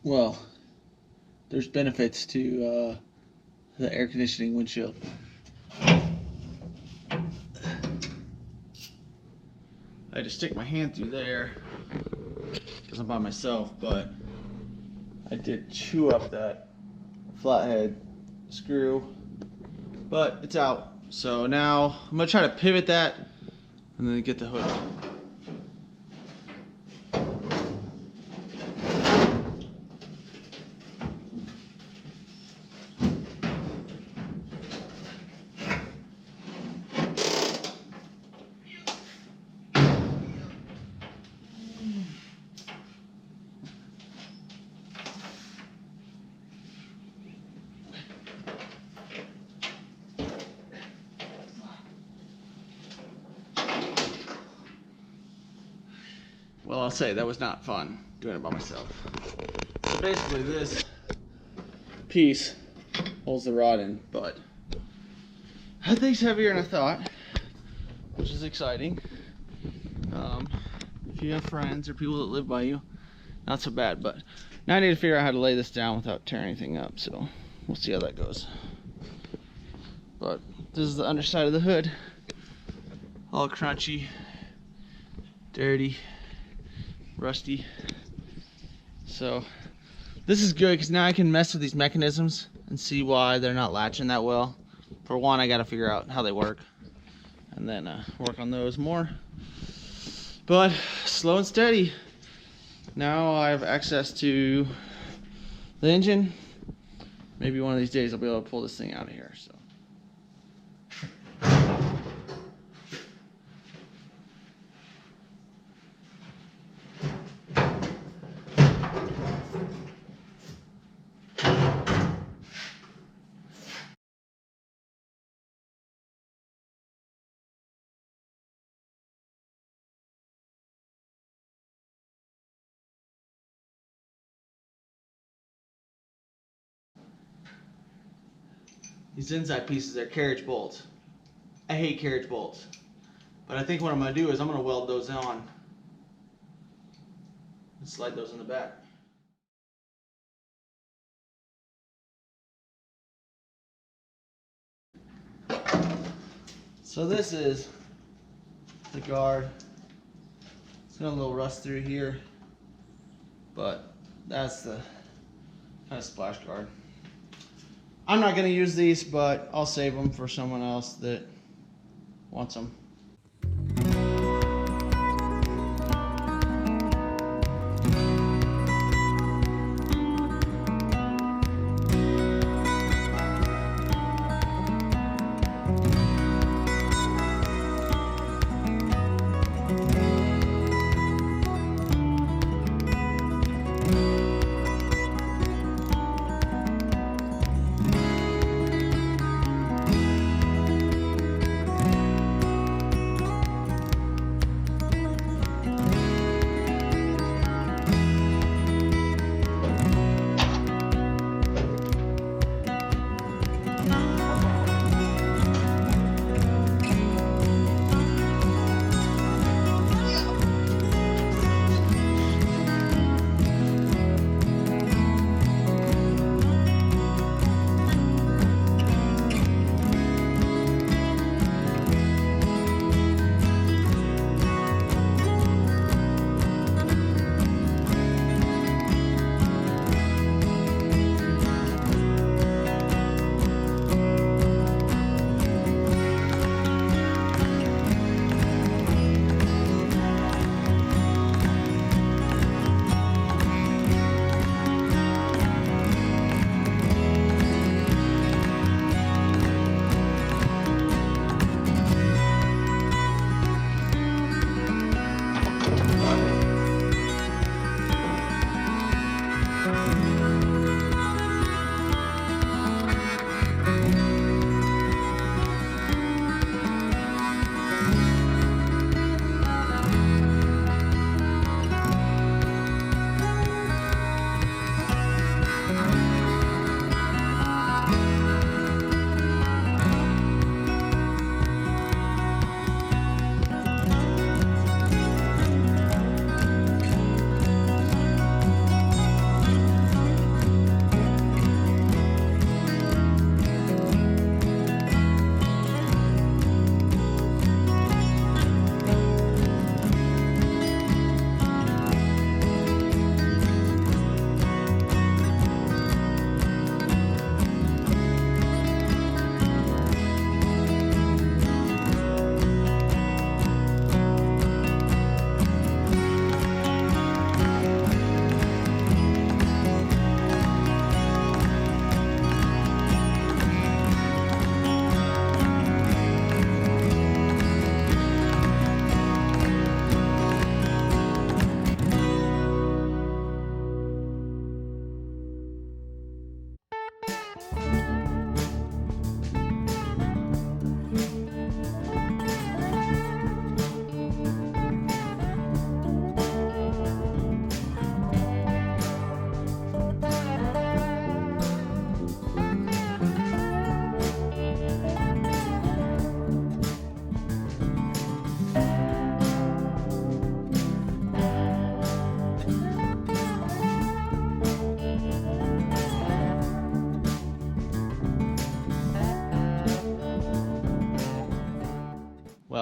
well, there's benefits to the air conditioning windshield. I had to stick my hand through there because I'm by myself, but I did chew up that flathead screw, but it's out. So now I'm gonna try to pivot that and then get the hood. Well, I'll say that was not fun doing it by myself. So basically this piece holds the rod in, but that thing's heavier than I thought, which is exciting. If you have friends or people that live by you, not so bad, but now I need to figure out how to lay this down without tearing anything up, so we'll see how that goes. But this is the underside of the hood, all crunchy, dirty, rusty. So this is good because now I can mess with these mechanisms and see why they're not latching that well. For one, I got to figure out how they work and then work on those more. But slow and steady. Now I have access to the engine. Maybe one of these days I'll be able to pull this thing out of here. So. These inside pieces are carriage bolts. I hate carriage bolts. But I think what I'm going to do is I'm going to weld those on and slide those in the back. So this is the guard. It's got a little rust through here, but that's the kind of splash guard. I'm not going to use these, but I'll save them for someone else that wants them.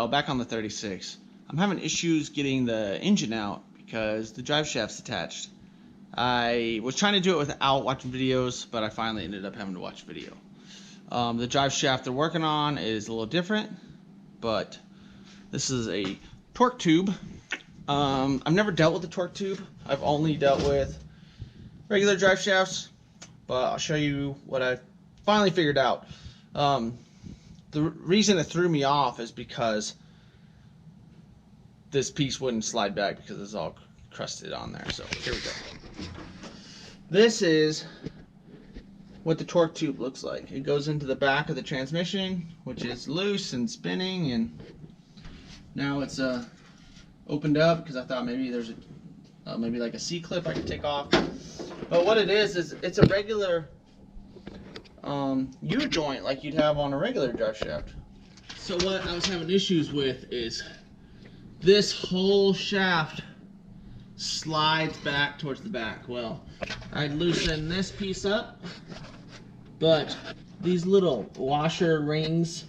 well, back on the 36, I'm having issues getting the engine out because the drive shaft's attached. I was trying to do it without watching videos, but I finally ended up having to watch video. The drive shaft they're working on is a little different, but this is a torque tube. I've never dealt with a torque tube. I've only dealt with regular drive shafts, but I'll show you what I finally figured out. The reason it threw me off is because this piece wouldn't slide back because it's all crusted on there. So here we go. This is what the torque tube looks like. It goes into the back of the transmission, which is loose and spinning, and now it's opened up because I thought maybe there's maybe like a C-clip I could take off. But what it is it's a regular U-joint like you'd have on a regular drive shaft. So what I was having issues with is this whole shaft slides back towards the back. Well, I loosened this piece up, but these little washer rings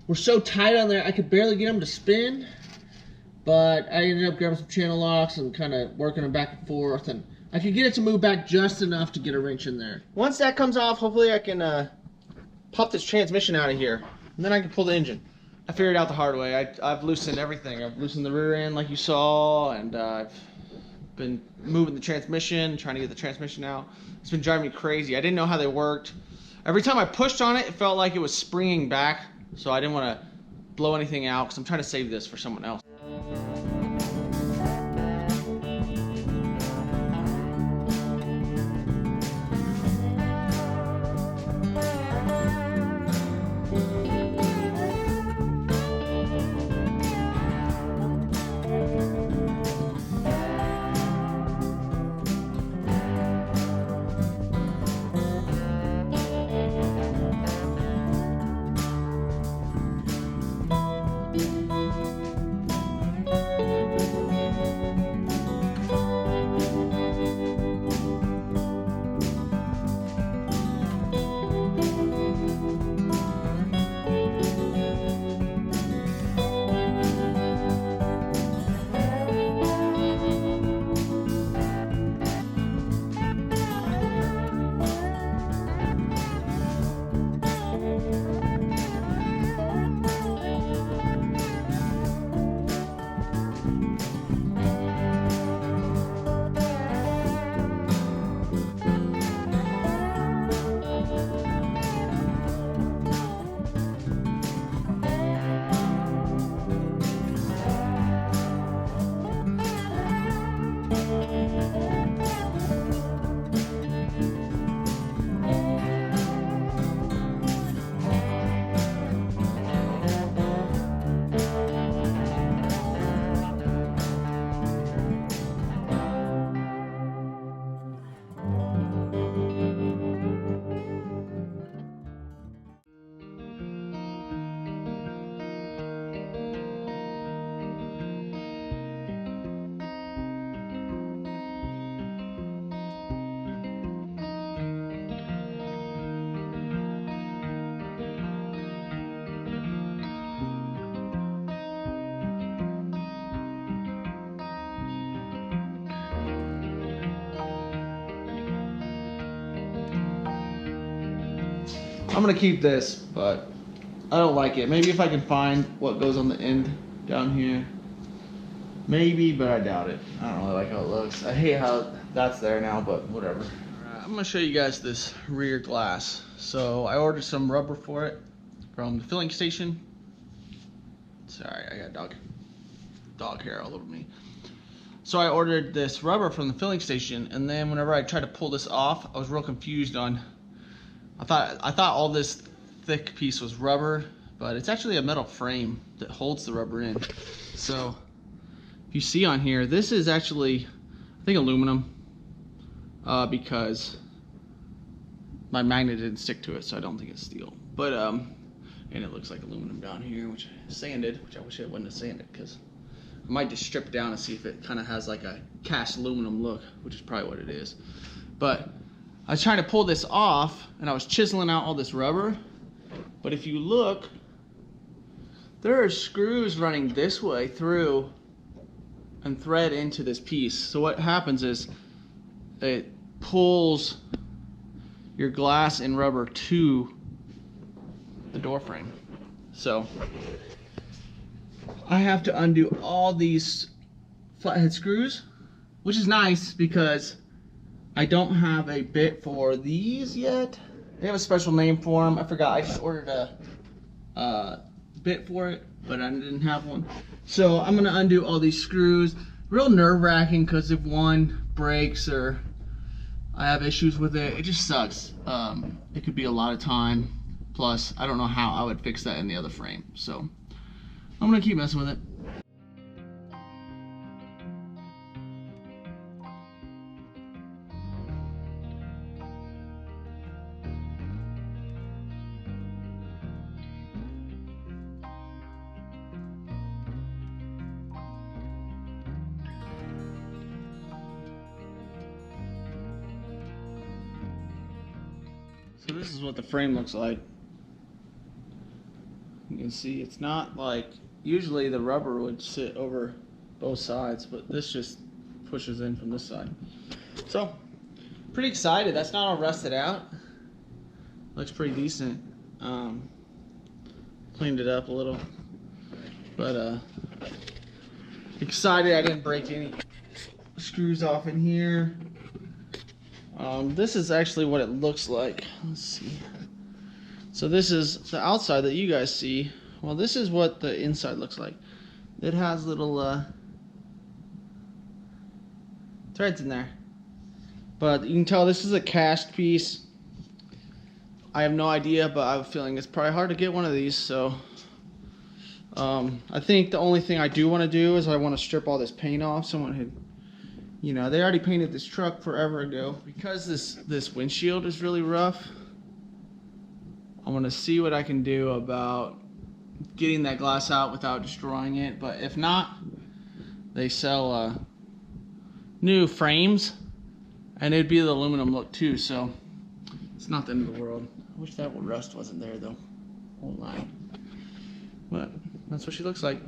were so tight on there I could barely get them to spin. But I ended up grabbing some channel locks and kind of working them back and forth, and I could get it to move back just enough to get a wrench in there. Once that comes off, hopefully I can pop this transmission out of here, and then I can pull the engine. I figured out the hard way. I've loosened everything. I've loosened the rear end like you saw, and I've been moving the transmission, trying to get the transmission out. It's been driving me crazy. I didn't know how they worked. Every time I pushed on it, it felt like it was springing back, so I didn't want to blow anything out because I'm trying to save this for someone else. I'm gonna keep this, but I don't like it. Maybe if I can find what goes on the end down here. Maybe, but I doubt it. I don't really like how it looks. I hate how that's there now, but whatever. Alright, I'm gonna show you guys this rear glass. So I ordered some rubber for it from the filling station. Sorry, I got dog hair all over me. So I ordered this rubber from the filling station, and then whenever I tried to pull this off, I was real confused on. I thought all this thick piece was rubber, but it's actually a metal frame that holds the rubber in. So if you see on here, this is actually, I think, aluminum, because my magnet didn't stick to it, so I don't think it's steel. But and it looks like aluminum down here, which I sanded, which I wish I wouldn't have sanded, because I might just strip it down and see if it kind of has like a cast aluminum look, which is probably what it is. But I was trying to pull this off, and I was chiseling out all this rubber. But if you look, there are screws running this way through and thread into this piece. So what happens is it pulls your glass and rubber to the door frame. So I have to undo all these flathead screws, which is nice because I don't have a bit for these yet. They have a special name for them. I forgot. I just ordered a bit for it, but I didn't have one. So I'm gonna undo all these screws. Real nerve-wracking because if one breaks or I have issues with it, it just sucks. It could be a lot of time. Plus, I don't know how I would fix that in the other frame. So I'm gonna keep messing with it. So this is what the frame looks like. You can see it's not like, usually the rubber would sit over both sides, but this just pushes in from this side. So, pretty excited. That's not all rusted out. Looks pretty decent. Cleaned it up a little. But excited I didn't break any screws off in here. This is actually what it looks like. Let's see. So this is the outside that you guys see. Well, this is what the inside looks like. It has little threads in there. But you can tell this is a cast piece. I have no idea, but I have a feeling it's probably hard to get one of these. So I think the only thing I do want to do is I want to strip all this paint off. Someone had, you know, they already painted this truck forever ago. Because this windshield is really rough, I'm gonna see what I can do about getting that glass out without destroying it. But if not, they sell new frames, and it'd be the aluminum look too. So it's not the end of the world. I wish that rust wasn't there though. Won't lie. But that's what she looks like.